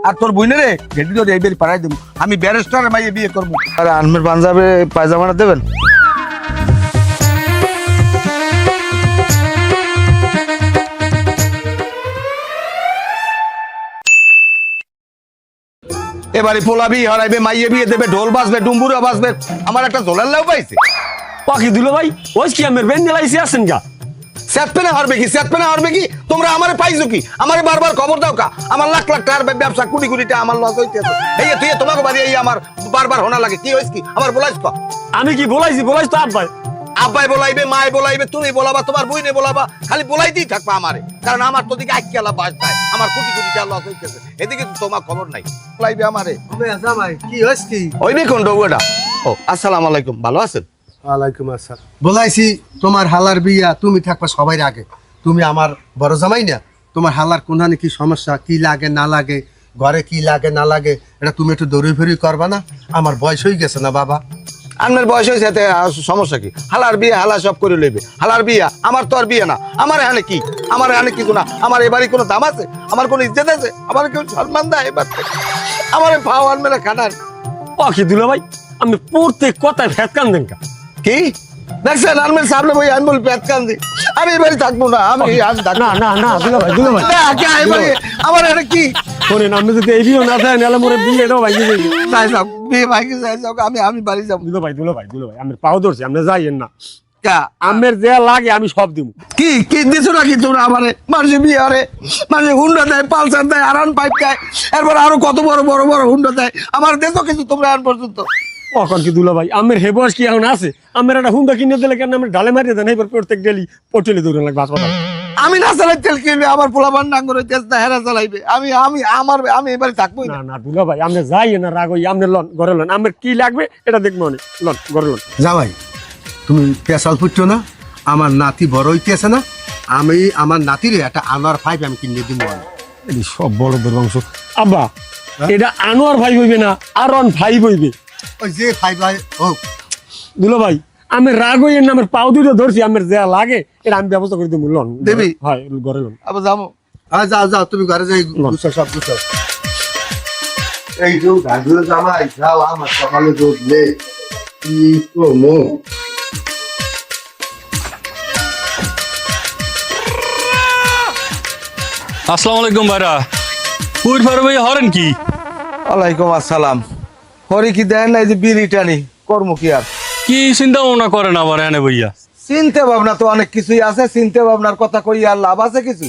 আর তোর বইনে রে গেটি তো এই বেরি পাড়াই দেবো। আমি ব্যারিস্টারের মাইয়ে বিয়ে করবো। আর আনমের পাঞ্জাবে পায়জামাটা দেবেন? এবারে পোলাবি হারাইবে, মাইয়ে বিয়ে দেবে, ঢোল বাজবে, ডুম্বুরা বাজবে, আমার একটা ঝোলার লাউ পাইছে। পাখি দুলো ভাই ওই কি আমের বেন লাইছে আছেন গা? সেতপেনে হারবে কি, সেতপেনে হারবে কি? তোমরা আমারে পাইছো কি? আমারে বারবার খবর দাও কা? আমার লাখ লাখ টাকার ব্যবসা, কোটি কোটি টাকা আমার লস হইতেছে। এই তুই তোমাকে বাড়ি এই আমার বারবার হোনা লাগে, কি হইছে কি? আমার বলাইছ ক? আমি কি বলাইছি? বলাইছ তো আব্বাই। আব্বাই বলাইবে, মায় বলাইবে, তুমি বলাবা, তোমার বইনে বলাবা, খালি বলাইতেই থাকবা আমারে। কারণ আমার তো দিকে আইকিয়ালা বাস যায়, আমার কোটি কোটি টাকা লস হইতেছে, এদিকে তো তোমার খবর নাই। বলাইবে আমারে। জামাই কি হইছে কি? ওই দেখুন ডগুটা। ও আসসালামু আলাইকুম, ভালো আছেন? ওয়ালাইকুম আসসালাম। বলাইছি তোমার হালার বিয়া, তুমি থাকবা সবাই আগে। তুমি আমার বড় জামাই না, তোমার হালার কোনখানে কি সমস্যা, কি লাগে না লাগে, ঘরে কি লাগে না লাগে, এটা তুমি একটু দৌড়ি ফেরি করবা না? আমার বয়স হয়ে গেছে না বাবা? আপনার বয়স হয়েছে, এতে সমস্যা কি? হালার বিয়ে হালা সব করে লইবে। হালার বিয়া, আমার তো আর বিয়ে না। আমার এখানে কি, আমার এখানে কিছু না। আমার এবারে কোনো দাম আছে? আমার কোনো ইজ্জত আছে? আমার কেউ সম্মান দেয় এবার? আমার ভাও আনমেলা খানার পাখি দুলো ভাই আমি প্রত্যেক কথায় ভেদ কান দেন কা? কি দেখছেন? আনমের সামনে বই আনবল পেট কান্দি। আমি এবারে থাকবো না, আমি থাকবো না না না দুলো ভাই দুলো ভাই না। কে এবারে আমার এখানে কি? শোনেন আপনি যদি এই বিয়ে না দেন তাহলে মোরে বিয়েটাও ভাই যাবে। যাই যাও, বিয়ে ভাইকে যাই যাও, আমি বাড়ি যাবো। দুলো ভাই দুলো ভাই দুলো ভাই আমি পাও ধরছি, আপনি যাইয়েন না। কা আমের যে লাগে আমি সব দিব। কি কি দিছো নাকি তোমরা আমারে? মানুষের বিয়ে হারে, মানুষের হুন্ডা দেয়, পালসার দেয়, আরান পাইপ দেয়, এরপর আরো কত বড় বড় বড় হুন্ডা দেয়। আমার দেশও কিন্তু তোমরা আন পর্যন্ত। কখন কি দুলো ভাই আমের হে বয়স কি এখন আছে? আমের একটা হুন্ডা কিনে দিলে কেন আমি ঢালে মারিয়ে দেন? এবার প্রত্যেক ডেলি পটলে দৌড়ে লাগবে হাসপাতাল। আমি না চালাই তেল কিনবে, আমার পোলাপান নাঙ্গর তেল না হেরা চালাইবে। আমি এবারে থাকবোই না। না না দুলো ভাই আপনি যাইয়েন না, রাগ হই আপনি লন ঘরে লন। আমের কি লাগবে এটা দেখবো অনেক, লন ঘরে লন। জামাই তুমি পেশাল ফুটছো না? আমার নাতি বড় হইতেছে না, আমি আমার নাতিরে একটা আনোয়ার ফাইভ আমি কিনে দিব। এই সব বড়দের বংশ। আব্বা এটা আনোয়ার ভাই হইবে না, আরন ভাই হইবে। ওই যে ফাইভ হোক। দুলো ভাই আমি রাগ হইয়েন না, আমার পাও দুটো ধরছি, আমার যা লাগে এটা আমি ব্যবস্থা করে দেবো। লন দেবি? হয় ঘরে লন। আবার যাবো। যাও যাও, তুমি ঘরে যাই গুছো, সব গুছো। এই যে গাজুর জামাই যাও, আমার সকালে দুধ নে কি করবো? আসসালামু আলাইকুম ভাইরা। পুর ফার ভাই হরেন কি? ওয়ালাইকুম আসসালাম। হরি কি দেন না, এই যে বিড়ি টানি কর্ম কি আর? কি চিন্তা ভাবনা করেন আবার এনে ভাইয়া? চিন্তা ভাবনা তো অনেক কিছুই আছে, চিন্তা ভাবনার কথা কই আর লাভ আছে কিছু?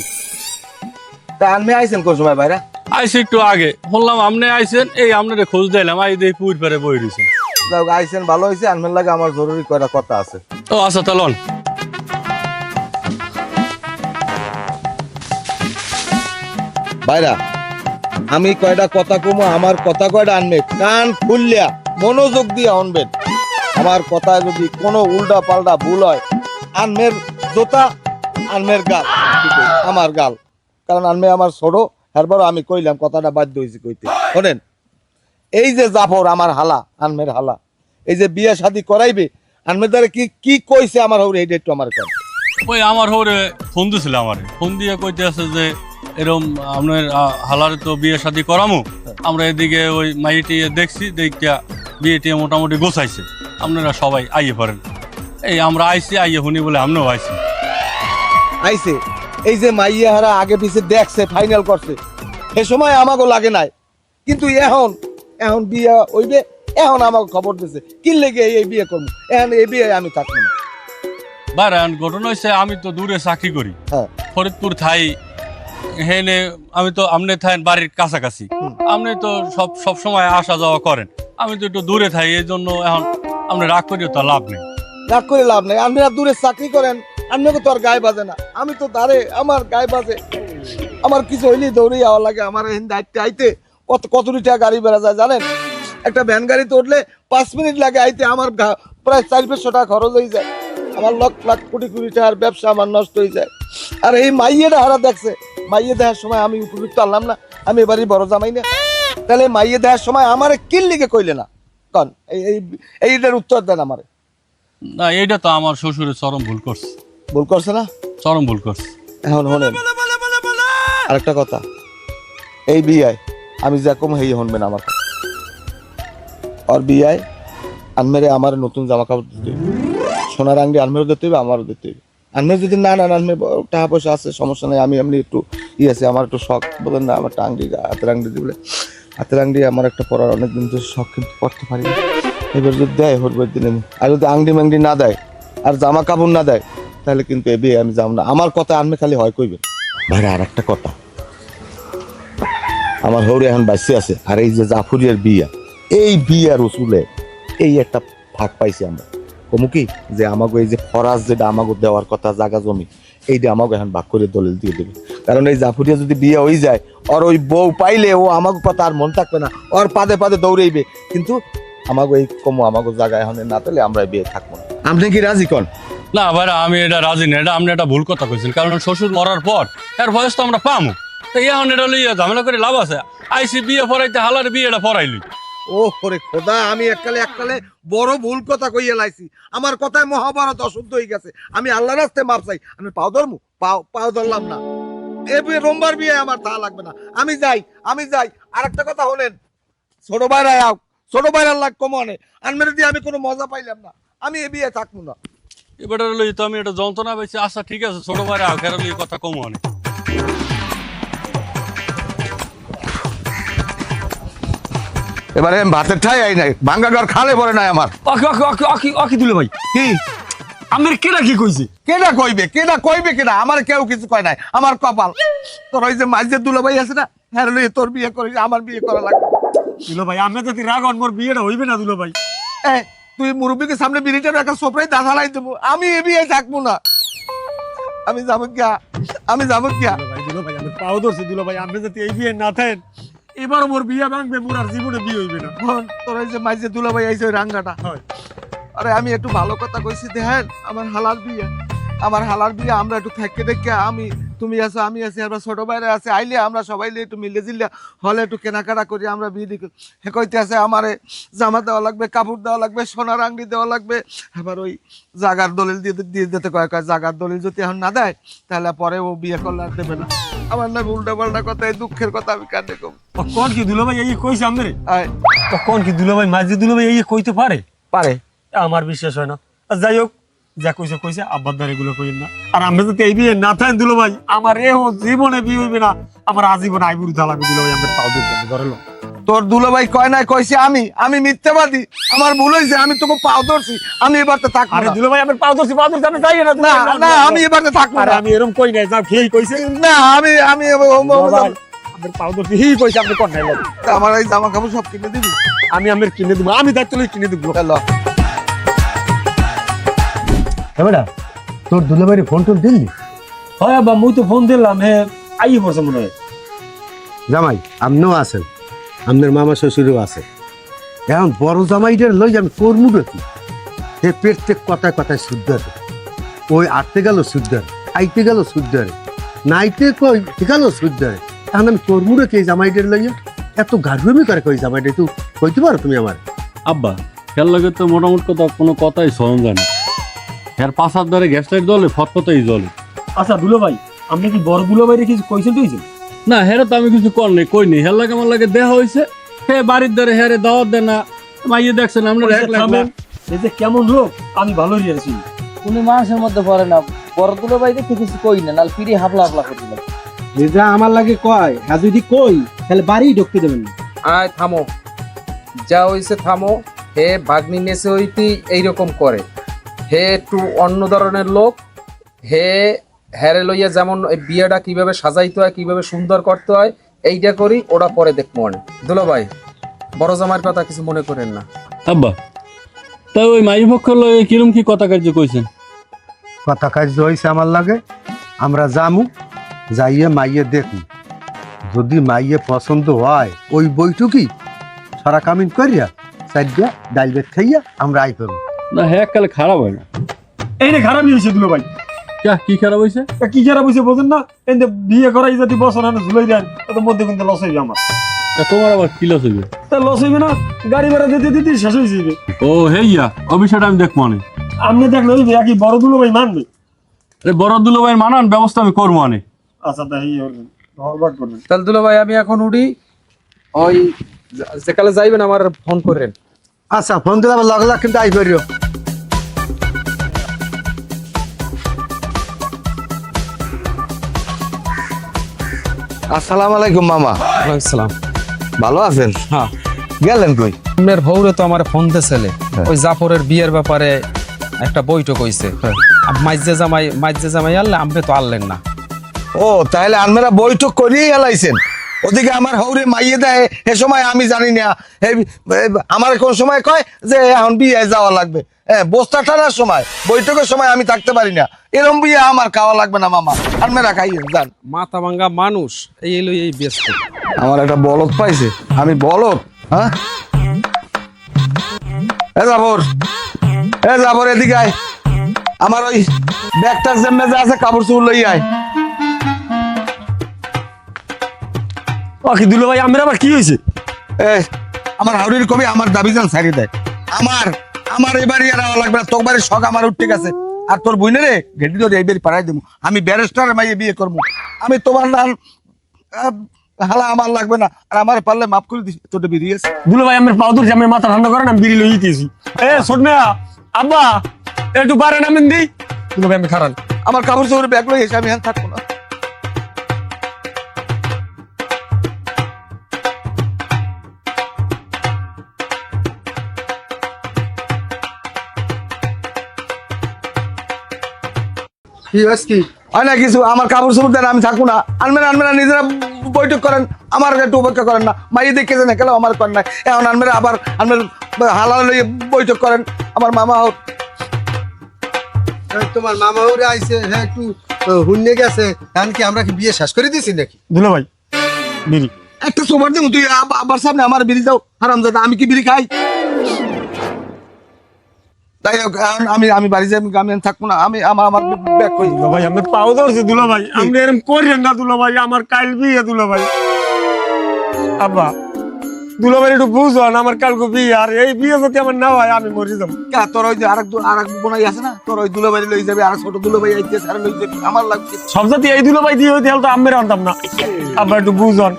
তা আনমে আইছেন কোন সময় ভাইরা? আইসি একটু আগে, বললাম আপনি আইছেন, এই আপনারে খোঁজ দিলাম, আই দেখি পুর ফারে বই রয়েছেন। যাও আইছেন, ভালো হয়েছে। আনমের লাগে আমার জরুরি কয়টা কথা আছে। ও আচ্ছা তা লন। ভাইরা আমি কয়টা কথা কমো, আমার কথা কয়টা আনবে কান খুললিয়া মনোযোগ দিয়ে আনবেন। আমার কথা যদি কোনো উল্টা পাল্টা ভুল হয়, আনমের জোতা, আনমের গাল, আমার গাল। কারণ আনমে আমার ছোট, এরপর আমি কইলাম কথাটা বাধ্য হয়েছি কইতে। শোনেন, এই যে জাফর আমার হালা, আনমের হালা, এই যে বিয়ে শাদী করাইবে, আনমের দ্বারা কি কি কইছে আমার হৌরে, এইটা একটু আমার কাছে। ওই আমার হরে ফোন দিছিল, আমার ফোন দিয়ে কইতে আছে যে এরম আপনার হালারে তো বিয়ে শাদী করামু, আমরা এদিকে ওই মাইটি দেখছি, দেখিয়া বিয়েটি মোটামুটি গোছাইছে, আপনারা সবাই আইয়ে পারেন। এই আমরা আইছি, আইয়ে শুনি বলে আমরাও আইছি। আইছে এই যে মাইয়া হারা আগে পিছে দেখছে, ফাইনাল করছে, সে সময় আমাকে লাগে নাই। কিন্তু এখন এখন বিয়ে হইবে, এখন আমাকে খবর দিছে কি লেগে এই বিয়ে করবো, এখন এই বিয়ে আমি থাকবো না। বাইরান ঘটনা হয়েছে, আমি তো দূরে চাকরি করি, হ্যাঁ ফরিদপুর থাই হেনে। আমি তো আপনি থাকেন বাড়ির কাছাকাছি, আপনি তো সব সময় আসা যাওয়া করেন, আমি তো একটু দূরে থাই, এই জন্য এখন আপনি রাগ করিও তো লাভ নেই। রাগ করে লাভ নাই, আপনারা দূরে চাকরি করেন, আপনাকে তো আর গায়ে বাজে না, আমি তো ধারে আমার গায়ে বাজে। আমার কিছু হইলেই দৌড়ে যাওয়া লাগে। আমার দায়িত্বে আইতে কতটি টাকা গাড়ি বেড়া যায় জানেন? একটা ভ্যান গাড়িতে উঠলে 5 মিনিট লাগে আইতে, আমার প্রায় 400-500 টাকা খরচ হয়ে যায়। আমার লাখ লাখ কোটি কোটি টাকার ব্যবসা আমার নষ্ট হয়ে যায়। আর এই মাইয়েটা হারা দেখছে, মাইয়ে দেখার সময় আমি উপযুক্ত আনলাম না, আমি এবারই বড় জামাই না, তাহলে মাইয়ে দেখার সময় আমার কিল লিগে কইলে না কন? এইটার উত্তর দেন আমারে। না এইটা তো আমার শ্বশুরের চরম ভুল করছে, ভুল করছে না? চরম ভুল করছে। এখন শোনেন আরেকটা কথা, এই বিয়ে আমি যা কম হেই হনবেন আমার কথা। আর বিয়ায় আনমেরে আমার নতুন জামা কাপড় দিতে হইবে, সোনার আংটি আনমেরও দিতে হইবে, আমারও দিতে হইবে। আনমের যদি না আনমের টাকা পয়সা আছে সমস্যা নেই, আমি এমনি একটু আছে, আমার একটু শখ বলেন না, আমার একটা আংটি হাতের আংটি দিবলে, হাতের আংটি আমার একটা পরার অনেকদিন তো শখ, কিন্তু পড়তে পারি না। এবার যদি দেয় হরবার দিন আমি, আর যদি আংটি মাংটি না দেয় আর জামা কাপড় না দেয় তাহলে কিন্তু এ বিয়ে আমি যাব না। আমার কথা আনমে খালি হয় কইবেন। ভাইরা আর একটা কথা, আমার হৌরে এখন বাঁচতে আছে, আর এই যে জাফরিয়ার বিয়া, এই বিয়া রসুলে এই একটা ভাগ পাইছি আমরা। কমু কি যে আমাকে এই যে ফরাজ যেটা আমাকে দেওয়ার কথা জায়গা জমি, এইটা আমাকে এখন ভাগ করে দলিল দিয়ে দেবে। কারণ এই জাফরিয়া যদি বিয়ে হয়ে যায়, আর ওই বউ পাইলে ও আমাকে কথা আর মন থাকবে না, ওর পাদে পাদে দৌড়াইবে। কিন্তু আমাকে এই কমু আমাকে জায়গায় এখন না পেলে আমরা বিয়ে থাকবো না। আপনি কি রাজি কন? না ভাইরা, আমি এটা রাজি না, এটা আপনি একটা ভুল কথা কইছেন। কারণ শ্বশুর মরার পর এর বয়স তো আমরা পামু, তো এখন এটা লইয়া ঝামেলা করে লাভ আছে? আইসি বিয়ে পড়াইতে হালার বিয়েটা পড়াইলি। ও করে খোদা, আমি এককালে বড় ভুল কথা কইয়া লাইছি। আমার কথায় মহাভারত অশুদ্ধ হয়ে গেছে। আমি আল্লাহর রাস্তায় মাপ চাই, আমি পাও ধরমু, পাও ধরলাম না। এ বিয়ে রোমবার বিয়ে আমার তা লাগবে না, আমি যাই। আর একটা কথা হলেন, ছোট ভাইরা আও, ছোট ভাইরার লাগ কমনে আনমেরে দিয়ে আমি কোনো মজা পাইলাম না, আমি এ বিয়ে থাকবো না। এবার লই তো আমি এটা যন্ত্রণা পাইছি। আচ্ছা ঠিক আছে, ছোট ভাইরা আখের লই কথা কম অনেক। এবারে ভাতের ঠাই আই নাই, ভাঙ্গা ঘর খালে পড়ে নাই আমার। অকি দিল ভাই, কি আমার কেডা কি কইছে? কেডা কইবে কেডা? আমার কেউ কিছু কয় নাই, আমার কপাল। তোর ওই যে মাঝে দুলাভাই আছে না, হ্যাঁ লই তোর বিয়ে করিস, আমার বিয়ে করা লাগবে। দিল ভাই, আমি যদি রাগ হন মোর বিয়েটা হইবে না দিল ভাই। তুই মুরব্বীকে সামনে বিড়িটার একটা সোপড়াই দাঁড়াই দেবো, আমি এ বিয়ে থাকবো না। আমি যাবো গিয়া। দিল ভাই আমি পাও ধরছি দিল ভাই, আমি যদি এই বিয়ে না থাকেন এবার মোর বিয়ে ভাঙবে, মোর আর জীবনে বিয়ে হইবে না। তোর ওই যে মাঝে দুলাভাই আইছে ওই রাঙ্গাটা, আরে আমি একটু ভালো কথা কইছি, দেখেন আমার হালার বিয়ে আমরা একটু থাকতে দেখে, তুমি আছো, আমি আছি, আমরা ছোট বাইরে আছে, আইলে আমরা সবাই একটু মিলে জিল্লা হলে একটু কেনাকাটা করি, আমরা বিয়ে দিই। হে কইতে আছে আমারে জামা দেওয়া লাগবে, কাপড় দেওয়া লাগবে, সোনার আংটি দেওয়া লাগবে, আবার ওই জাগার দলিল দিয়ে দিতে কয় জাগার দলিল যদি এখন না দেয় তাহলে পরে ও বিয়ে করলে আর দেবে না। আমার না উল্টা পাল্টা কথা, এই দুঃখের কথা আমি কাঁদে কম। কোন কি দুলো ভাই এই কইছে আমরে? কোন কি দুলো ভাই মাঝে দুলো ভাই এই কইতে পারে? আমার বিশ্বাস হয় না। আর যাই হোক, যা কইছে আব্বার দ্বারা এগুলো কইেন না। আর আমি যদি এই বিয়ে না থাকেন দুলো ভাই, আমার জীবনে বিয়ে হইবে না, আমার আজীবন আইবুড়ি থাকবে দুলো ভাই। আমার পাও ধরতে ধরে লো। তোর দুলাভাই কয় নাই কইছে আমি মিথ্যাবাদী, আমার ভুল হয়েছে, আমি তোকে পাও ধরছি, আমি এবার তো থাকবো না। দুলো ভাই আমার পাও ধরছি আমি যাই না। না আমি এবার তো থাকবো না। আমি এরকম কই নাই, যা খেয়ে কইছে না আমি আমার পাও ধরছি হি কইছে, আপনি কোন নাই লোক। আমার এই জামা কাপড় সব কিনে দিবি? আমি আমার কিনে দেবো, আমি দায়িত্ব লই কিনে দেবো। বেটা তোর দুলাভাইরে ফোন টোন দিলি? হয় আব্বা, মুই তো ফোন দিলাম, হ্যাঁ আইয়ে পড়ছে মনে হয়। জামাই আপনিও আছেন, আপনার মামা শ্বশুরও আছে। এখন বড় জামাইটার লই আমি করমু কি? হে প্রত্যেক কথায় কথায় শুদ্ধারে, ওই আটতে গেল শুদ্ধারে, খাইতে গেল শুদ্ধারে, নাইতে কই গেল শুদ্ধারে। এখন আমি করমু রে কে জামাইটার লইয়া এত গাড়ুমি করে কই জামাইটা, একটু কইতে পারো তুমি আমার? আব্বা খেয়াল লাগে তো মোটামুটি কথা কোনো কথাই সহন যায় না। হ্যার পাশার দ্বারে গ্যাস লাইট জ্বলে, ফটফটাই জ্বলে। আচ্ছা দুলো ভাই, আপনি কি বড় দুলো ভাইরে কিছু কইছেন টইছেন? না হ্যাঁ তো আমি কিছু কর নেই, কই নি। হের লাগে আমার লাগে দেহা হয়েছে, হ্যাঁ বাড়ির দ্বারে হ্যারে দাওয়াত দেয় না। মাইয়ে দেখছেন আমরা এই যে কেমন লোক, আমি ভালো রিয়াছি। উনি মানুষের মধ্যে পড়ে না, বড় দুলো ভাই দেখে কিছু কই না, নাল পিড়ি হাবলা হাবলা করছিল। যা আমার লাগে কয়, হ্যাঁ যদি কই তাহলে বাড়ি ঢুকতে দেবেন না। আয় থামো, যা হইছে থামো। হে ভাগ্নি নেছে হইতে এইরকম করে, হে একটু অন্য ধরনের লোক। হ্যারে লইয়া যেমন এই বিয়েটা কিভাবে সাজাইতে হয়, কিভাবে সুন্দর করতে হয়, এইটা করি, ওটা পরে দেখবো। মনে দুলো ভাই, বড় জামাইয়ের কথা কিছু মনে করেন না। আব্বা তাই ওই মাই পক্ষ লয়ে কিরম কি কথা কার্য কইছেন? কথা কাজ হয়েছে আমার লাগে, আমরা যামু, যাইয়ে মাইয়ে দেখি, যদি মাইয়ে পছন্দ হয় ওই বইটুকি সারা কামিন করিয়া চাইয়া ডাইল বেট খাইয়া আমরা আই করবো। না হ্যাঁ কালে খারাপ হয় না। এই রে খারাপই হয়েছে দুলো ভাই। কি খারাপ হয়েছে? কি খারাপ হয়েছে বোঝেন না? এই যে বিয়ে করাই যদি বছর আনে ঝুলাই দেন, ওদের মধ্যে কিন্তু লস হইবে আমার। তোমার আবার কি লস হইবে? তা লস হইবে না, গাড়ি ভাড়া দিতে দিতে শেষ হয়ে যাবে। ও হেইয়া অভিষেকটা আমি দেখবো অনেক। আপনি দেখলে হইবে, একই বড় দুলো ভাই মানবে। বড় দুলো ভাই মানান ব্যবস্থা আমি করবো অনেক। আচ্ছা তাই করবেন, করবেন। তাহলে দুলো ভাই আমি এখন উঠি, ওই যেকালে যাইবেন আমার ফোন করেন। আচ্ছা ফোন দিলে আবার লগে লগ কিন্তু আই করিও। আসসালামু আলাইকুম মামা, আসসালাম। ভালো আছেন? হ্যাঁ, গেলেন কই? আপনার ভৌরে তো আমার ফোন দিয়েছিলে ওই জাফরের বিয়ের ব্যাপারে একটা বৈঠক হইছে। মাইজে জামাই আনলে আপনি তো আনলেন না। ও তাহলে আপনারা বৈঠক করিয়ে এলাইছেন। ওদিকে আমার হৌরে মাইয়ে দেয় এ সময় আমি জানি না। আমার কোন সময় কয় যে এখন বিয়ে যাওয়া লাগবে, বস্তা টানার সময় বৈঠকের সময় আমি থাকতে পারি না। এরম বিয়ে আমার খাওয়া লাগবে না মামা, আপনারা খাইয়েন যান। মাথা ভাঙ্গা মানুষ এই এলো এই ব্যস্ত। আমার একটা বলদ পাইছে, আমি বলদ। হ্যাঁ যাবর এদিকে আয়, আমার ওই ব্যাগটার যে মেজে আছে কাপড় চুপড় লই আয়। ও কি দুলো ভাই আমার আবার কি হয়েছে? আমার হাউরির কবি আমার দাবি যান ছাড়িয়ে দেয়। আমার এবারই আর আওয়া লাগবে না, তোর বাড়ির শখ আমার উঠে গেছে। আর তোর বইনে রে ঘেটি ধরে এইবারই পাড়াই দেবো। আমি ব্যারিস্টার মাইয়ে বিয়ে করবো। আমি তোমার নাম হালা আমার লাগবে না, আর আমার পারলে মাফ করে দিস। তোর বেরিয়েছে দুলো ভাই আমার পাও ধরছে, আমার মাথা ঠান্ডা করেন, আমি বিড়ি লই দিয়েছি। ছোট মেয়া আব্বা একটু পারেন আমি দিই। দুলো ভাই আমি খারান, আমার কাপড় চোপড় ব্যাগ লই এসে আমি হ্যাঁ থাকবো না। কি হস কি হয় না কিছু, আমার কাপড় চোপড় দেন, আমি থাকবো না। আনমেরা নিজেরা বৈঠক করেন, আমার একটু উপেক্ষা করেন না। মাইয়ে দেখে যেন কেন আমার করেন না। এখন আনমেরা আবার হালাল লইয়ে বৈঠক করেন। আমার মামা হোক, তোমার মামা ওরে আইছে, হ্যাঁ একটু হুন্নে গেছে। এখন কি আমরা কি বিয়ে শেষ করে দিয়েছি নাকি? দুলো ভাই বিড়ি একটা সোমার দিন তুই আবার সামনে আমার বিড়ি দাও হারাম দাদা। আমি কি বিড়ি খাই? তাই হোক, এখন আমি বাড়ি যাই, আমি থাকবো না। আমি আমার ব্যাগ কই। দুলো ভাই আমি পাও ধরছি। দুলো ভাই আপনি এরকম করেন না দুলো ভাই, আমার কাল বিয়ে। দুলো ভাই আব্বা দুলো ভাই একটু বুঝুন, আমার কালকে বিয়ে, আর এই বিয়ে যদি আমার না হয় আমি মরে যাবো। তোর ওই যে আরেক বোনাই আছে না, তোর ওই দুলো বাড়ি লই যাবে, আর ছোট দুলো ভাই আইতে সারা লই যাবে। আমার লাগছে সব জাতি এই দুলো ভাই দিয়ে হইতে হলে তো আমি আনতাম না। আব্বা একটু বুঝুন।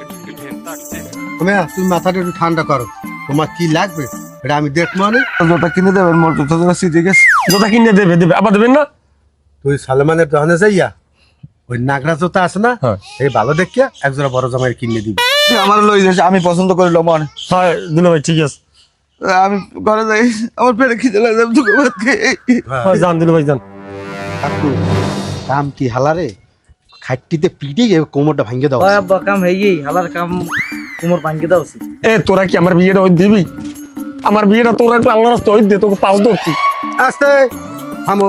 তুমি মাথাটা একটু ঠান্ডা করো, তোমার কি লাগবে এটা আমি দেখবো। মানে জোতা কিনে দেবেন, মোর তো ঠিক আছে। জোতা কিনে দেবে আবার দেবেন না? তুই সালমানের দোকানে যাইয়া ওই নাগরা জোতা আছে না, এই ভালো দেখিয়া একজোড়া বড় জামাই কিনে দিবি। আমার লই যাস, আমি পছন্দ করি মনে। হয় দুলো ভাই ঠিক আছে, আমি ঘরে যাই, আমার পেটে খিদে লাগে। যান দুলো ভাই যান। কাকু কাম কি হালারে খাটটিতে পিটে কোমরটা ভাঙ্গে দাও। কাম হয়ে গেই হালার কাম তোমার ভাঙ্গে দাও উচিত। তোরা কি আমার বিয়েটা ওই দিবি? আমার বিয়েটা তোরা একটু আল্লাহ রাস্তা ওই দে, তোকে পাও ধরছি। আস্তে থামো,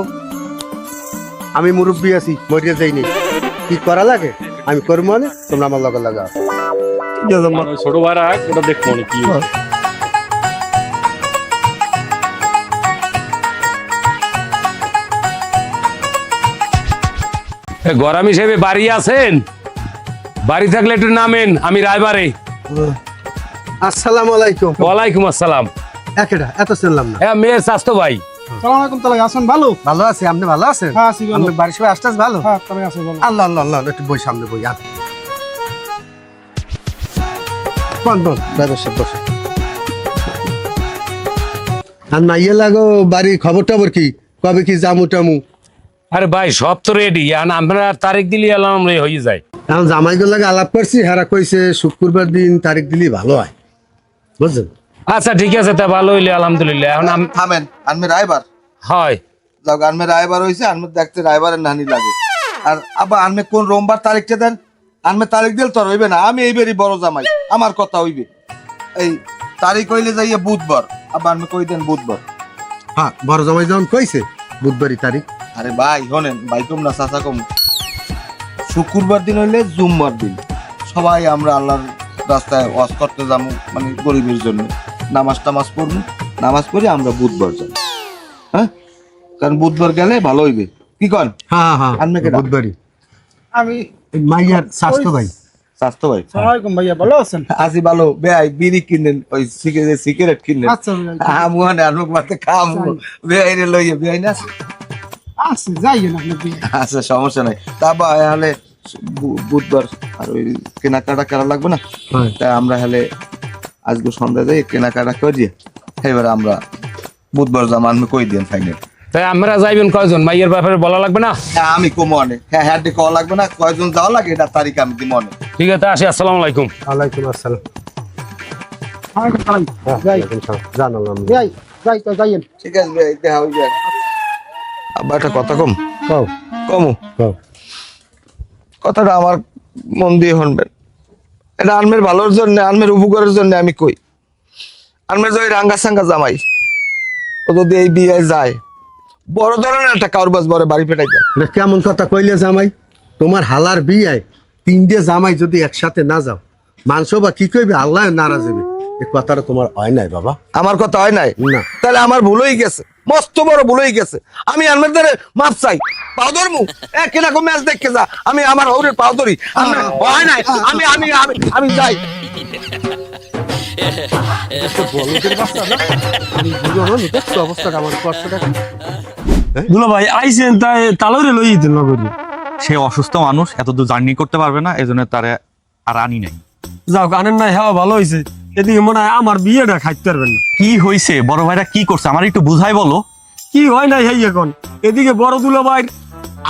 আমি মুরব্বী আছি, মরিয়া যাইনি। কি করা লাগে আমি করবো, মানে তোমরা আমার লগে লাগা। ঠিক আছে মা। ছোট ভাইরা ওটা দেখবো না কি গরম হিসেবে বাড়ি আছেন? বাড়ি থাকলে একটু নামেন, আমি রায়বারে। আসসালামু আলাইকুম। ওয়ালাইকুম আসসালাম। একেটা এত শুনলাম না। হ্যাঁ মেয়ের স্বাস্থ্য ভাই। সালাম আলাইকুম। তাহলে আছেন ভালো? ভালো আছে, আপনি ভালো আছেন? হ্যাঁ আছি ভালো। আপনি বাড়ির সবাই আসতেছ ভালো? হ্যাঁ তবে আছে ভালো। আল্লাহ আল্লাহ আল্লাহ, একটু বই সামনে বই আন। বল বসে বসে। আর মাইয়ে লাগো বাড়ি খবর টবর কি, কবে কি জামু টামু? আরে ভাই সব তো রেডি, আমরা তারিখ দিলি এলাম হয়ে যায়। এখন জামাইগুলো লাগে আলাপ করছি, হারা কইছে শুক্রবার দিন তারিখ দিলি ভালো হয়, বুঝছেন? আচ্ছা ঠিক আছে, তা ভালো হইলে আলহামদুলিল্লাহ। এখন থামেন, আনমে রায়বার হয় যাও, আনমে রায়বার হয়েছে, আনমে দেখতে রায়বারের নানি লাগে। আর আবার আনমে কোন রোববার তারিখটা দেন, আনমে তারিখ দিল তোর হইবে না। আমি এইবারই বড় জামাই, আমার কথা হইবে। এই তারিখ হইলে যাইয়া বুধবার, আবার আনমে কই দেন বুধবার। হ্যাঁ বড় জামাই যখন কইছে বুধবারই তারিখ। আরে ভাই শোনেন, ভাই কম না চাচা কম, শুক্রবার দিন হইলে জুম্মার দিন সবাই আমরা আল্লাহর রাস্তায় ওয়াজ করতে যাবো, মানে গরিবের জন্য নামাজ টামাজ পড়বো। নামাজ পড়ে আমরা বুধবার যাবো, হ্যাঁ? কারণ বুধবার গেলে ভালো হইবে। কি কন? হ্যাঁ হ্যাঁ আনমে কেডা? বুধবারই। আমি এই মাইয়ার স্বাস্থ্য ভাই। স্বাস্থ্য ভাই সালাম আলাইকুম ভাইয়া, ভালো আছেন? আজি ভালো। বেআই বিড়ি কিনেন, ওই সিগারেট কিনেন। আচ্ছা ভাইয়া, আমুহানে আনুক মারতে খামু। বেআই রে লইয়ে, বেআই না আছে যাইয়েন আপনি বিয়ে। আচ্ছা সমস্যা নাই। তা তাহলে বুধবার আর ওই কেনাকাটা করা লাগবে না, তাই আমরা হলে আজকে সন্ধ্যা যাই কেনাকাটা করি, এবারে আমরা বুধবার যাম, আমি কই দিন ফাইনাল। তাই আমরা যাইবেন কয়জন, মাইয়ের ব্যাপারে বলা লাগবে না? হ্যাঁ আমি কো মনে, হ্যাঁ হ্যাঁ কওয়া লাগবে না, কয়জন যাওয়া লাগে এটা তারিখ আমি দি মনে। ঠিক আছে, আসি। আসসালামু আলাইকুম। ওয়ালাইকুম আসসালাম। যাই জানালাম। যাই যাই তো যাইয়েন। ঠিক আছে ভাই, দেখা হয়ে যায়। আবার একটা কথা কম কমু, কথাটা আমার মন দিয়ে শুনবেন, এটা আলমের ভালোর জন্য, আলমের উপকারের জন্য আমি কই। আলমের যদি রাঙ্গা সাঙ্গা জামাই ও যদি এই বিয়ে যায়, বড় ধরনের একটা কারবাজ বড় বাড়ি পেটাই যায়। এটা কেমন কথা কইলে জামাই? তোমার হালার বিয়ায় তিনটে জামাই যদি একসাথে না যাও, মাংস বা কি কইবে, আল্লাহ নারাজ হবে। এই কথাটা তোমার হয় নাই বাবা? আমার কথা হয় নাই না। তাহলে আমার ভুল হয়ে গেছে, মস্ত বড় ভুল হয়ে গেছে। আমি আলমের দ্বারে মাপ চাই, পাও ধরমু কিরকম ম্যাচ দেখে যা, আমি আমার হৌরের পাও ধরি। হয় নাই, আমি আমি আমি আমি যাই। অবস্থাটা আমার কষ্টটা। দুলা ভাই আইছেন, তাই তালরে লই যেতেন নগরী। সে অসুস্থ মানুষ, এত দূর জার্নি করতে পারবে না, এজন্য তারে আর আনি নাই। যাও, আনেন নাই, হ্যাঁ ভালো হয়েছে। এদিকে মনে হয় আমার বিয়েটা খাইতে পারবেন না। কি হয়েছে, বড় ভাইরা কি করছে আমার একটু বুঝাই বলো। কি হয় নাই হেই এখন, এদিকে বড় দুলা ভাই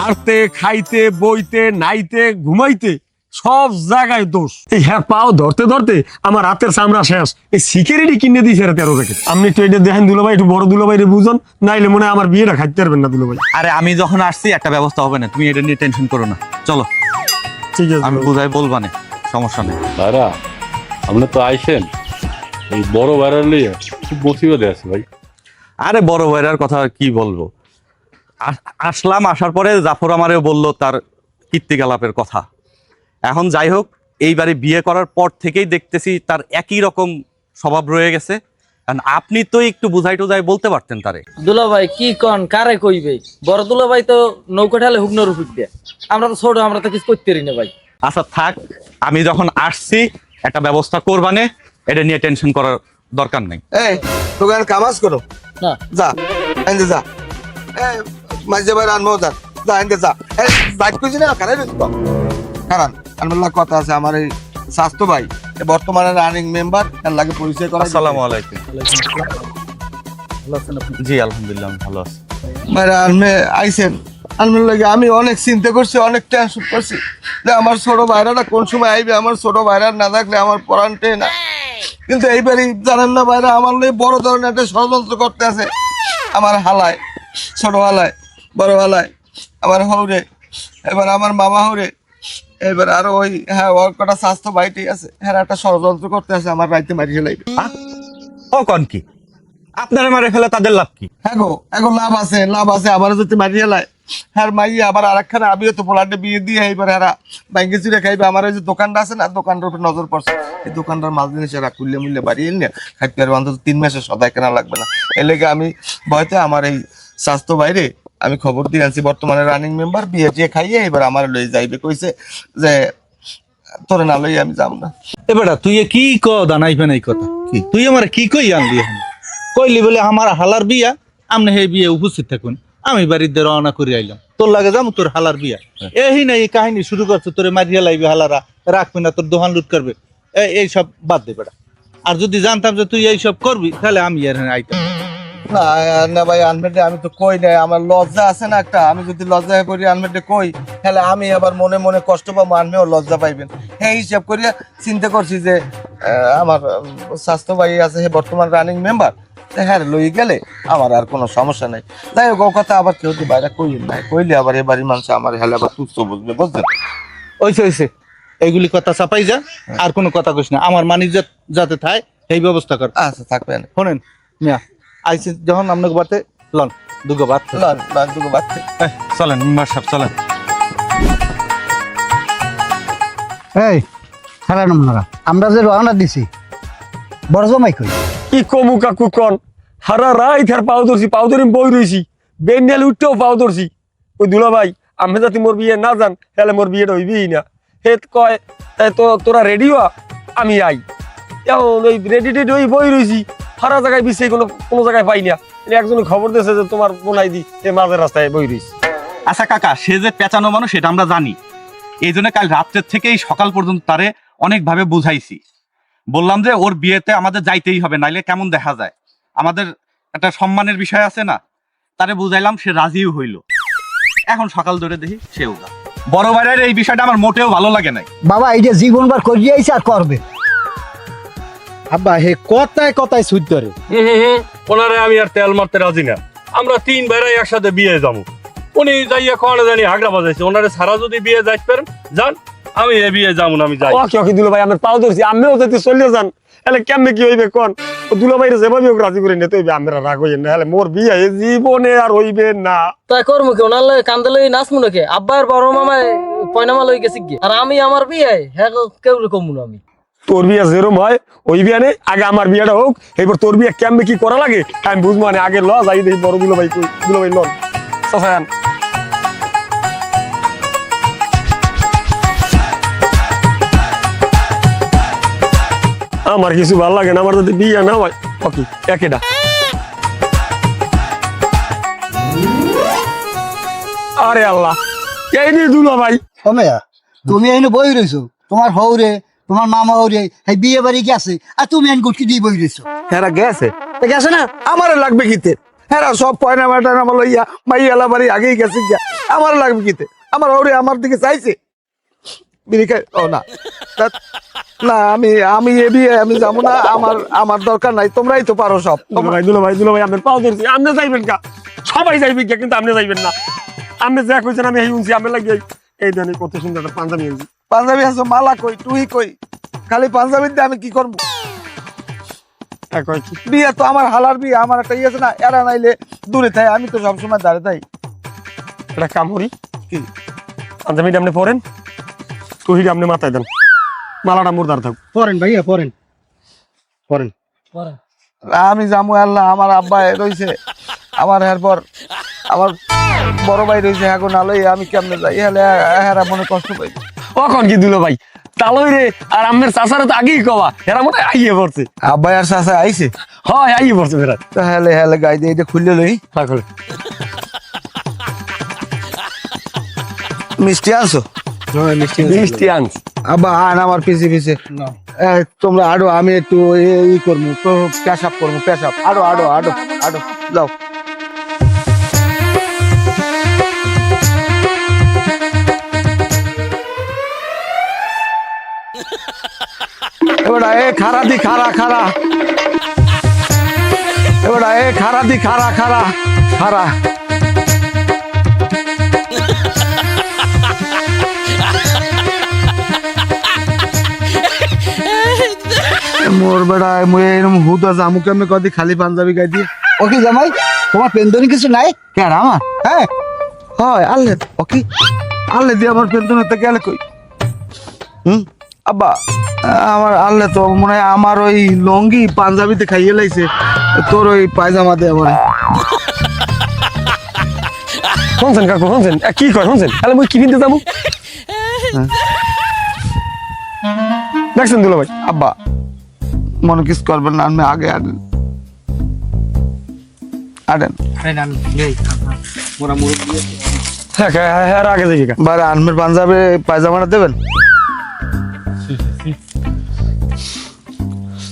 আরতে খাইতে বইতে নাইতে ঘুমাইতে সব জায়গায় দোষ। এই হ্যাঁ পাও ধরতে ধরতে আমার হাতের চামড়া শেষ। এই সিকিউরিটি কিনে দিয়েছে 13 প্যাকেট। আপনি একটু এটা দেখেন দুলা ভাই, একটু বড় দুলা ভাইরে বুঝুন, নাইলে মনে হয় আমার বিয়েটা খাইতে পারবেন না দুলা ভাই। আরে আমি যখন আসছি একটা ব্যবস্থা হবে না, তুমি এটা নিয়ে টেনশন করো না। চলো ঠিক আছে, আমি বুঝাই বলবানে, সমস্যা নেই। ভাইরা আপনি তো আইছেন, এই বড় ভাইরার লিয়ে খুব মুসিবতে আছে ভাই। আরে বড় ভাইরার কথা আর কি বলবো, আসলাম, আসার পরে জাফর আমারেও বললো তার কীর্তিকলাপের কথা। এখন যাই হোক, এইবারে বিয়ে করার পর থেকেই দেখতেছি তার একই রকম স্বভাব রয়ে গেছে। কারণ আপনি তো একটু বুঝাই টুজাই বলতে পারতেন তারে। দুলাভাই কি কন, কারে কইবে? বড় দুলাভাই তো নৌকা ঠালে হুগনোর উপর দিয়ে, আমরা তো ছোট, আমরা তো কিছু করতে পারি না ভাই। আচ্ছা থাক, আমি যখন আসছি একটা ব্যবস্থা করবানে, এটা নিয়ে টেনশন করার দরকার নেই। এই তোকে আর কামাজ করো না যা, এনে যা, মাঝে ভাই রানবো যা, যা এনে যা। বাইক করছি না, কারাই রয়েছি কারণ আলমাল্লাহ কথা আছে, আমার এই স্বাস্থ্য ভাই বর্তমানে রানিং মেম্বার, এর লাগে পরিচয় করা। আসসালামু আলাইকুম। জি আলহামদুলিল্লাহ, আমি ভালো আছি। ভাইরা আলমে আইসেন, আলমের লাগে আমি অনেক চিন্তা করছি, অনেক টেনশন করছি যে আমার ছোট ভাইরাটা কোন সময় আইবে। আমার ছোট ভাইরা না থাকলে আমার পড়ানটে না। কিন্তু এইবারই জানেন না ভাইরা, আমার লাগে বড় ধরনের একটা ষড়যন্ত্র করতে আছে। আমার হালায়, ছোট হালায়, বড় হালায়, আমার হৌরে, এবার আমার মামা হৌরে, এবার আরো ওই হ্যাঁ ওর কটা স্বাস্থ্য ভাইটি আছে, হ্যাঁ একটা ষড়যন্ত্র করতে আছে আমার রাইতে মারি ফেলাইবে। ও কন কি, আপনারা মারে ফেলে তাদের লাভ কি? হ্যাঁ গো, এখন লাভ আছে, লাভ আছে। আবার যদি মারি ফেলায়, হ্যাঁ মাই আবার আরেকখানে আমিও তো পোলাটে বিয়ে দিয়ে এইবার এরা ব্যাংকে চুরে খাইবে। আমার ওই যে দোকানটা আছে না, দোকানটার উপর নজর পড়ছে। এই দোকানটার মাল জিনিস এরা কুল্লে মুল্লে বাড়িয়ে নিয়ে খাইতে পারবে, অন্তত 3 মাসে সদাই কেনা লাগবে না। এর লেগে আমি ভয়তে আমার এই স্বাস্থ্য বাইরে আমি খবর দিয়ে আনছি, বর্তমানে রানিং মেম্বার, বিয়ে টিয়ে খাইয়ে এবার আমার লই যাইবে কইছে যে তোরে না লই আমি যাব না। এবারে তুই কি দানাই ফেনাই কথা কি, তুই আমার কি কই আনলি এখন? কইলি বলে আমার হালার বিয়া, আমনে হে বিয়ে উপস্থিত থাকুন, আমি বাড়িতে রওনা করে আইলাম, তোর লাগে যাম তোর হালার বিয়া। এই না এই কাহিনী শুরু করছে, তোরে মারিয়া লাইবে হালারা, রাখবে না, তোর দোকান লুট করবে, এই সব বাদ দে বেটা। আর যদি জানতাম যে তুই এইসব করবি, তাহলে আমি আর আইতাম না। না ভাই আনমেটে আমি তো কই নাই, আমার লজ্জা আছে না একটা। আমি যদি লজ্জায় পড়ি আনমেটে কই, তাহলে আমি আবার মনে মনে কষ্ট পাবো, আনমেও লজ্জা পাইবেন। এই হিসাব করিয়া চিন্তা করছি যে আমার স্বাস্থ্য ভাই আছে, হে বর্তমান রানিং মেম্বার, হ্যাঁ লই গেলে আমার আর কোনো সমস্যা নাই। যাই হোক, ও কথা আবার কেউ তো বাইরে কই নাই, কইলে আবার এ বাড়ির মানুষ আমার হেলে আবার তুচ্ছ বুঝবে, বুঝলেন? ওইসে এইগুলি কথা চাপাই যা, আর কোনো কথা কইস না। আমার মানিক যাতে থায় এই ব্যবস্থা কর। আচ্ছা থাকবেন। শোনেন মিয়া, আইসি যখন আপনাকে বাতে লন দুগো বাত দুটো বাচ্চা। চলেন মেম্বার সাহেব, চলেন। এই খারাপ আপনারা, আমরা যে রওনা দিছি বড় জমাই কই? কি কমু কাকু কন, হারা রাই থার পাও ধরছি, পাও ধরে বই রইছি, বেন্ডাল উঠতেও পাও ধরছি। ওই দুলা ভাই আমি যাতে মোর বিয়ে না যান, তাহলে মোর বিয়েটা হইবেই না। হে কয় তাই তো তোরা রেডি হ, আমি আই। এখন ওই রেডি টেডি ওই বই রইছি, হারা জায়গায় বিছে কোনো জায়গায় পাই না। একজন খবর দিয়েছে যে তোমার বোনাই দি এ মাঝের রাস্তায় বই রইছি। আচ্ছা কাকা, সে যে পেঁচানো মানুষ সেটা আমরা জানি, এই জন্য কাল রাত্রের থেকেই সকাল পর্যন্ত তারে অনেকভাবে বুঝাইছি, বললাম যে ওর বিয়েতে আমাদের যাইতেই হবে, নাইলে কেমন দেখা যায়, আমাদের একটা সম্মানের বিষয় আছে না। তারে বুঝাইলাম, সে রাজিও হইল। এখন সকাল ধরে দেখি সেও না। বড় ভাইয়ের এই বিষয়টা আমার মোটেও ভালো লাগে নাই। বাবা এই যে জীবনবার করিয়ে আইছে আর করবে। আব্বা হে কথায় কথায় সুদ ধরে। ওনারে আমি আর তেল মারতে রাজি না। আমরা 3 ভাইরাই একসাথে বিয়ে যাবো। উনি যাইয়া কোয়ানে জানি হাগড়া বাজাইছে, ওনারে সারা যদি বিয়ে যাইতে পারেন যান, আমি এ বিয়ে যাবো না, আমি যাই। ওকে ওকে দুলা ভাই আমার পাও ধরছি, আমিও যদি চলে যান তাহলে কেমনে কি হইবে কোন? ও দুলা ভাইরে যেভাবে হোক রাজি করে নিতে হইবে, আমরা রাগ হইবেন না, হলে মোর বিয়ে এ জীবনে আর হইবে না। তাই করবো কি, ওনার লগে কান্দে লই নাচমু নাকি? আব্বার বড় মামায় পয়নামা লই গেছি কি, আর আমি আমার বিয়ে হ্যাঁ কেউ কমু না। আমি তোর বিয়ে যেরম হয় ওই বিয়ে নেই, আগে আমার বিয়েটা হোক, এরপর তোর বিয়ে কেমনে কি করা লাগে আমি বুঝবো। মানে আগে ল যাই দেখি বড় দুলা ভাই কই, দুলা ভাই লন সাফায়ান। আমার কিছু ভালো লাগে না, আমার যদি বিয়ে না হয় ওকে একেটা। আরে আল্লাহ, এই নি দুলা ভাই। সময়া তুমি এনে বই রইছো, তোমার হৌরে তোমার মামা হৌরে এই বিয়ে বাড়ি গেছে আর তুমি এনে গুটকি দিয়ে বই রইছো। হেরা গেছে গেছে না, আমারে লাগবে কিতে? হেরা সব পয়না মাটা আমার লইয়া মাইয়ালা বাড়ি আগেই গেছে গিয়া, আমার লাগবে কিতে? আমার ওরে আমার দিকে চাইছে বিড়ি খাই? ও না না, আমি এ বিয়ে আমি যাবো না, আমার দরকার নাই, তোমরাই তো পারো সব। দুলা ভাই আমার পাও ধরছি, আপনি যাইবেন কা? সবাই যাইবে কে, কিন্তু আপনি যাইবেন না। আপনি যা কইছেন আমি এই শুনছি, আমি লাগিয়ে এই জানি কত সুন্দর একটা পাঞ্জাবি আনছি। পাঞ্জাবি আছো, মালা কই, তুই কই? খালি পাঞ্জাবি দিয়ে আমি কি করবো? বিয়ে তো আমার হালার বিয়ে, আমার একটা ইয়ে আছে না, এরা নাইলে দূরে থাকে, আমি তো সবসময় দাঁড়িয়ে থাই। এটা কামড়ি কি পাঞ্জাবিটা আপনি পরেন, তুহিটা আপনি মাথায় দেন, মালাটা মোর দাঁড় থাক। পড়েন ভাইয়া পড়েন পড়েন। আমি যাবো, আল্লাহ আমার আব্বা রইছে, আমার এরপর আমার বড় ভাই রয়েছে, এখন আলোই আমি কেমনে যাই? হলে হেরা মনে কষ্ট পাই। কখন কি দুলো ভাই তালই রে, আর আমের চাষারে তো আগেই কবা, এরা মনে আইয়ে পড়ছে। আব্বাই আর চাচা আইছে? হয় আইয়ে পড়ছে ফেরা। হেলে হেলে গাই দিয়ে এটা খুললে লই। মিষ্টি আনছো? মিষ্টি আনছ? আব্বা আন আমার পিছে পিছে। তোমরা আডো, আমি একটু ই করবো তো, পেশাব করবো, পেশাব। আডো আডো আডো আডো, যাও। এবার এ খারা দি খারা খারা, এবার এ খারা দি খারা খারা খারা। মোর বেড়া মুই এরকম হুদা জামু কেমনে কদি খালি পাঞ্জাবি গাই দিয়ে। ওকে জামাই তোমার পেন্দনি কিছু নাই? কেন আমার? হ্যাঁ হয় আল্লে ওকে, আল্লে দিয়ে আমার পেন্দনতে গেলে কই? আব্বা আমার আল্লে তো মনে হয় আমার ওই লঙ্গি পাঞ্জাবিতে খাইয়ে লাইছে, তোর ওই পায়জামা দিয়ে আমার। শুনছেন কাকু, শুনছেন কি কয়? শুনছেন তাহলে মুই কি কিনতে যাবো? দেখছেন দুলা ভাই? আব্বা মনে কিছু করবেন না, আমি আগে আনেন আনেন। হ্যাঁ আগে যাই বারে আনমের পাঞ্জাবে পায়জামাটা দেবেন,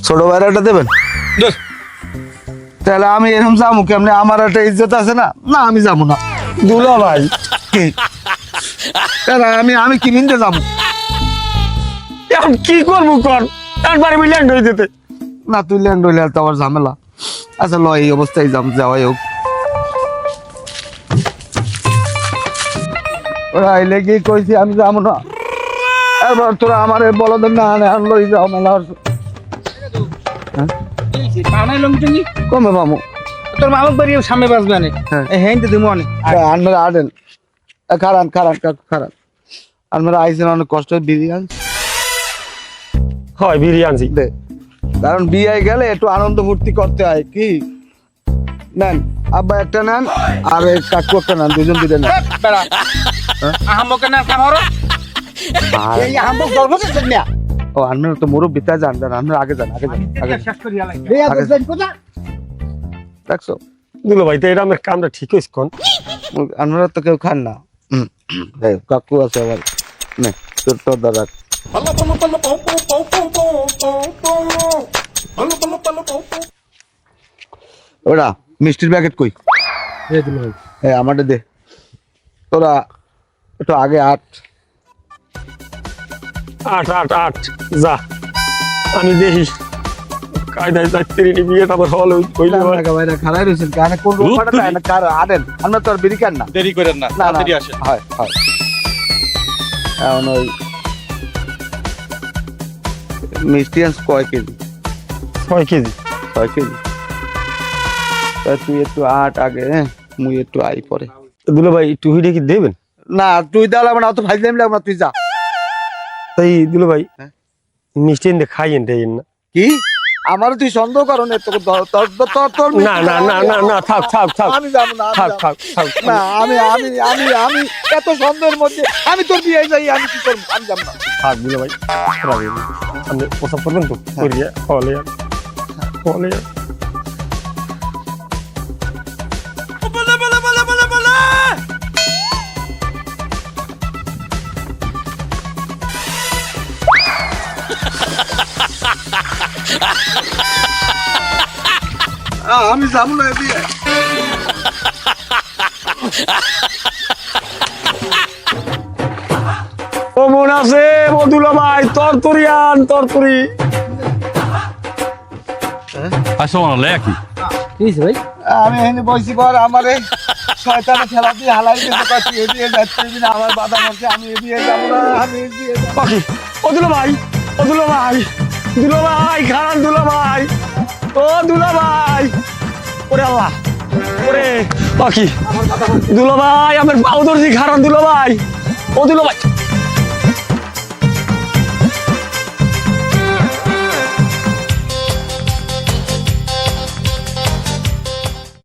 ছোট বাইরেটা দেবেন। তাহলে আমি এরকম যাবো কেমনে? আমার একটা ইজ্জত আছে না? না আমি যাবো না দুলা ভাই। কি আমি কি নিতে যাবো? এখন কি করবো কর, তার বাড়ি মিলে ল্যান্ড হয়ে যেতে। না তুই ল্যান্ড হইলে তো আবার ঝামেলা। আচ্ছা ল, এই অবস্থায় যাওয়াই হোক। ওরা আইলে কি কইছি আমি যাবো না, এবার তোরা আমার বলদের না আনলো যাও মেলা। কমে মামু তোর মামুক বাড়ি সামনে বাসবে আনে হ্যাঁ দিমু অনেক আনমেরা আনেন। খারান খারান কাকু খারান, আনমেরা আইসেন অনেক কষ্ট বিরিয়ানি হয় বিরিয়ানি দে, কারণ বিয়ে গেলে একটু আনন্দ ফুর্তি করতে হয়। কি নেন আব্বা একটা নেন, আর কাকু একটা নেন, দুজন দুটো নেন। ও আনমেরা তো মুরব্বি, তাই যান যান, আনমেরা আগে যান, আগে যান, আগে যান। দেখছো দুলা ভাই, তো এটা আমার কামটা ঠিক হয়েছে কোন? আপনারা তো কেউ খান না। কাকু আছে আবার, নে তোর দাদা ওরা মিষ্টির প্যাকেট কই আমাদের দে তোরা একটু আগে আট আট আট আট যা আমি দেখি কায়দায় যাচ্ছে বিয়েটা আবার হল হইলে খারাই রয়েছেন কারণ কোন কার আনেন আমরা তো আর বেরি কান না দেরি করেন না না না তাড়াতাড়ি আসেন হয় হয় এখন ওই মিষ্টি আনস কয় কেজি 6 কেজি 6 কেজি তা তুই একটু আট আগে মুই একটু আই পরে দুলা ভাই টুহিটা কি দেবেন না তুই দেওয়া লাগবে না অত ফাইজ লাগবে না তুই যা তাই দুলা ভাই হ্যাঁ? মিষ্টি এনে খাইয়েন টাইয়েন না কি আমারও তুই সন্দেহ করো না তোর না না না না না থাক থাক থাক আমি যাবো না থাক থাক থাক না আমি আমি আমি আমি এত সন্দেহের মধ্যে আমি তোর বিয়ে যাই আমি কি করবো আমি যাবো না থাক দুলা ভাই আপনি প্রস্তাব করবেন তো করিয়া হলে হলে আমি যাবো না বিয়ে ও মন আছে ও দুলা ভাই তরতরি আন তরতরি আসো না কি কি হইছে ভাই আমি এখানে বসি পর আমারে শয়তানে খেলা দিয়ে হালাই দিতে পারছি এ বিয়ে যাচ্ছে না আমার বাধা মারছে আমি এ বিয়ে যাবো না আমি এ বিয়ে যাবো পাখি ও দুলা ভাই ও দুলা ভাই দুলা ভাই খারান দুলা ভাই ও দুলা ভাই ওরে আল্লাহ ওরে পাখি দুলা ভাই আমার পাউ ধরছি খারান দুলা ভাই ও দুলা ভাই